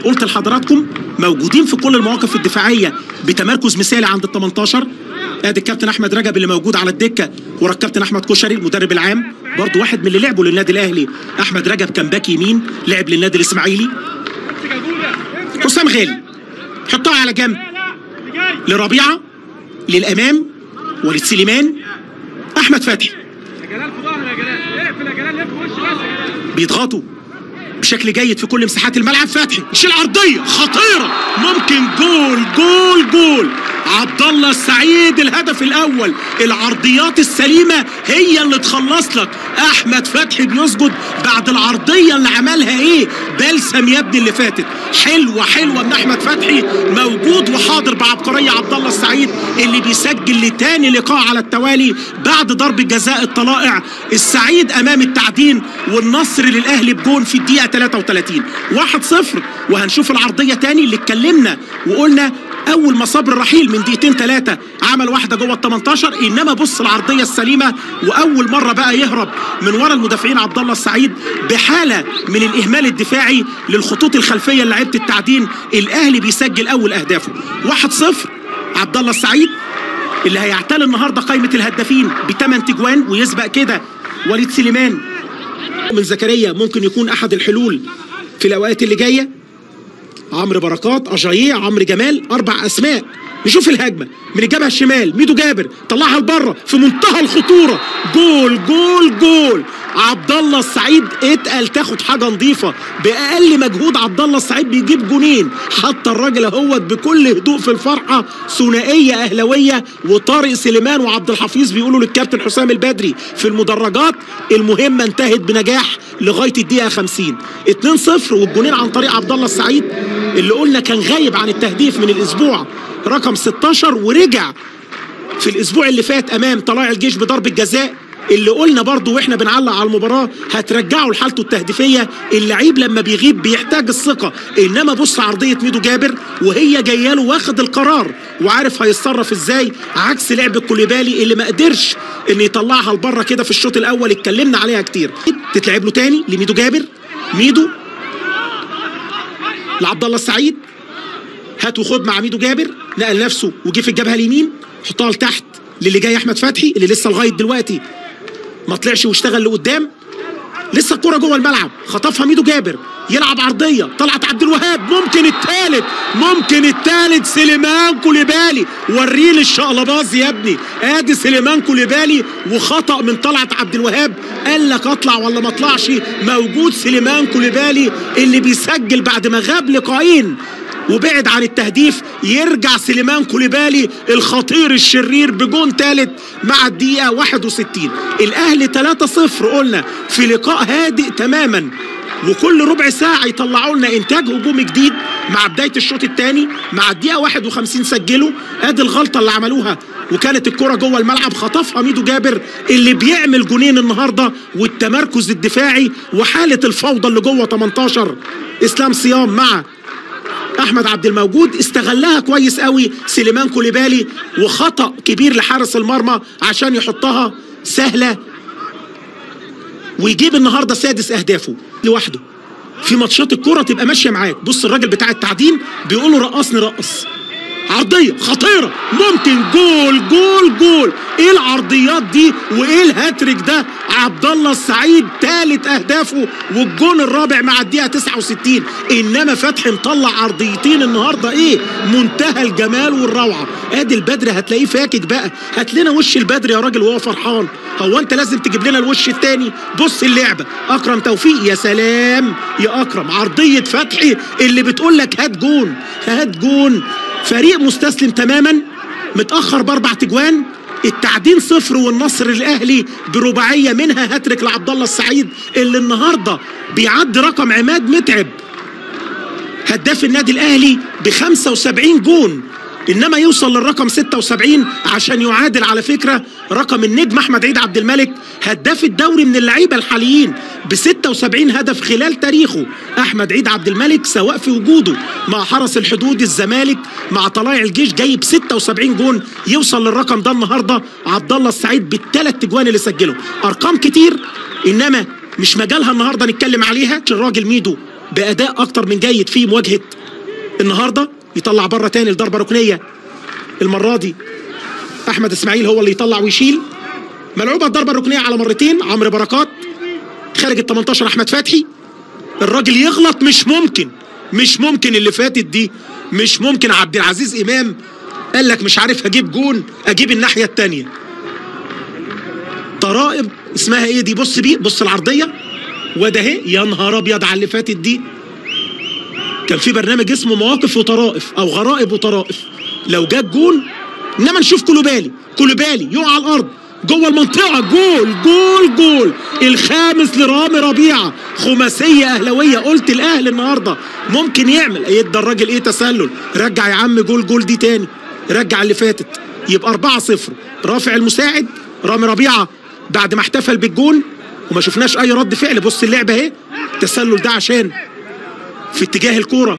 قلت لحضراتكم موجودين في كل المواقف الدفاعيه بتمركز مثالي عند ال 18. ادي الكابتن احمد رجب اللي موجود على الدكه ورا الكابتن احمد كشري المدرب العام، برضه واحد من اللي لعبوا للنادي الاهلي. احمد رجب كان باك يمين، لعب للنادي الاسماعيلي. حسام غالي حطها على جنب لربيعه، للامام وليد سليمان، احمد فتحي بيضغطوا بشكل جيد في كل مساحات الملعب. فتحي يشيل عرضيه خطيره، ممكن جول جول جول. عبد الله السعيد الهدف الاول، العرضيات السليمه هي اللي تخلص لك. احمد فتحي بيسجد بعد العرضيه اللي عملها ايه بلسم يا ابني اللي فاتت. حلوه حلوه من احمد فتحي، موجود وحاضر بعبقريه عبد الله السعيد اللي بيسجل لتاني لقاء على التوالي بعد ضربه جزاء الطلائع. السعيد امام التعدين والنصر للاهلي بجون في الدقيقه 33 1-0. وهنشوف العرضيه تاني اللي اتكلمنا وقلنا اول ما صبر رحيل من دقيقتين 3 عمل واحده جوه ال 18، انما بص العرضيه السليمه واول مره بقى يهرب من ورا المدافعين عبد الله السعيد بحاله من الاهمال الدفاعي للخطوط الخلفيه لعيبه التعدين. الاهلي بيسجل اول اهدافه 1-0. عبد الله السعيد اللي هيعتلي النهارده قائمه الهدافين ب8 تجوان ويسبق كده وليد سليمان. من زكريا ممكن يكون احد الحلول في الاوقات اللي جايه. عمرو بركات، اجاييه، عمرو جمال، 4 اسماء. نشوف الهجمه من الجبهه الشمال، ميدو جابر طلعها لبره في منتهى الخطوره. جول جول جول. عبد الله السعيد اتقل تاخد حاجه نظيفه باقل مجهود. عبد الله السعيد بيجيب جونين، حتى الراجل اهوت بكل هدوء في الفرحه. ثنائيه اهلاويه، وطارق سليمان وعبد الحفيظ بيقولوا للكابتن حسام البدري في المدرجات المهمه انتهت بنجاح لغايه الدقيقه 50. 2-0 والجونين عن طريق عبد الله السعيد اللي قلنا كان غايب عن التهديف من الاسبوع رقم 16 ورجع في الاسبوع اللي فات امام طلائع الجيش بضربه جزاء اللي قلنا برضو واحنا بنعلق على المباراه هترجعه لحالته التهديفيه. اللعيب لما بيغيب بيحتاج الثقه، انما بص عرضيه ميدو جابر وهي جايه له واخد القرار وعارف هيتصرف ازاي، عكس لعب كوليبالي اللي ما قدرش ان يطلعها لبره كده في الشوط الاول. اتكلمنا عليها كتير. تتلعب له تاني لميدو جابر، ميدو لعبد الله السعيد، هات وخد مع ميدو جابر، نقل نفسه وجه في الجبهه اليمين، حطها لتحت للي جاي احمد فتحي اللي لسه لغايه دلوقتي ما طلعش واشتغل لقدام. لسه الكره جوه الملعب، خطفها ميدو جابر، يلعب عرضيه طلعت عبد الوهاب، ممكن الثالث سليمان كوليبالي. وريني الشقلباز يا ابني، ادي سليمان كوليبالي وخطا من طلعت عبد الوهاب. قال لك اطلع ولا ما اطلعش، موجود سليمان كوليبالي اللي بيسجل بعد ما غاب لقاءين وبعد عن التهديف. يرجع سليمان كوليبالي الخطير الشرير بجون ثالث مع الدقيقة 61. الأهلي 3-0 قلنا في لقاء هادئ تماما، وكل ربع ساعة يطلعوا لنا إنتاج هجومي جديد. مع بداية الشوط الثاني مع الدقيقة 51 سجلوا. ادي الغلطة اللي عملوها وكانت الكرة جوه الملعب، خطفها ميدو جابر اللي بيعمل جونين النهارده. والتمركز الدفاعي وحالة الفوضى اللي جوه 18 اسلام صيام مع احمد عبد الموجود استغلها كويس قوي سليمان كوليبالي، وخطأ كبير لحارس المرمى عشان يحطها سهله ويجيب النهارده 6 اهدافه لوحده. في ماتشات الكوره تبقى ماشيه معاك. بص الراجل بتاع التعدين بيقولوا رقصني رقص، عرضيه خطيره، ممكن جول جول جول. ايه العرضيات دي وايه الهاتريك ده؟ عبد الله السعيد 3 اهدافه والجون الرابع مع الدقيقه 69. انما فتحي مطلع عرضيتين النهارده ايه منتهى الجمال والروعه. ادي البدري هتلاقيه فاكك بقى، هات لنا وش البدري يا راجل وهو فرحان. هو انت لازم تجيب لنا الوش الثاني؟ بص اللعبه، اكرم توفيق يا سلام يا اكرم، عرضيه فتحي اللي بتقول لك هات جون هات جون. فريق مستسلم تماما، متأخر ب4 تجوان، التعدين 0 والنصر الاهلي برباعيه منها هاتريك لعبد الله السعيد اللي النهارده بيعدي رقم عماد متعب هداف النادي الاهلي ب75 جون، انما يوصل للرقم 76 عشان يعادل على فكره رقم النجم احمد عيد عبد الملك هداف الدوري من اللعيبه الحاليين ب76 هدف خلال تاريخه. احمد عيد عبد الملك سواء في وجوده مع حرس الحدود الزمالك مع طلائع الجيش جايب 76 جون، يوصل للرقم ده النهارده عبد الله السعيد بال3 تجوان اللي سجله. ارقام كتير انما مش مجالها النهارده نتكلم عليها. الراجل ميدو باداء اكتر من جيد في مواجهه النهارده. يطلع بره تاني لضربه ركنيه، المره دي احمد اسماعيل هو اللي يطلع ويشيل. ملعوبه الضربه الركنيه على مرتين. عمرو بركات خارج ال 18. احمد فتحي الراجل يغلط، مش ممكن اللي فاتت دي مش ممكن. عبد العزيز امام قال لك مش عارف هجيب جون، اجيب الناحيه الثانيه. طرائب اسمها ايه دي؟ بص العرضيه وده اهي. يا نهار ابيض على اللي فاتت دي. كان في برنامج اسمه مواقف وطرائف او غرائب وطرائف. لو جاب جون، انما نشوف كولوبالي يقع على الارض جوه المنطقه. جول الخامس لرامي ربيعه. خماسيه اهلاويه. قلت الاهلي النهارده ممكن يعمل. يدى الراجل ايه؟ تسلل. رجع يا عم جول دي تاني، رجع اللي فاتت. يبقى 4-0. رافع المساعد رامي ربيعه بعد ما احتفل بالجون وما شفناش اي رد فعل. بص اللعبه اهي. التسلل ده عشان في اتجاه الكوره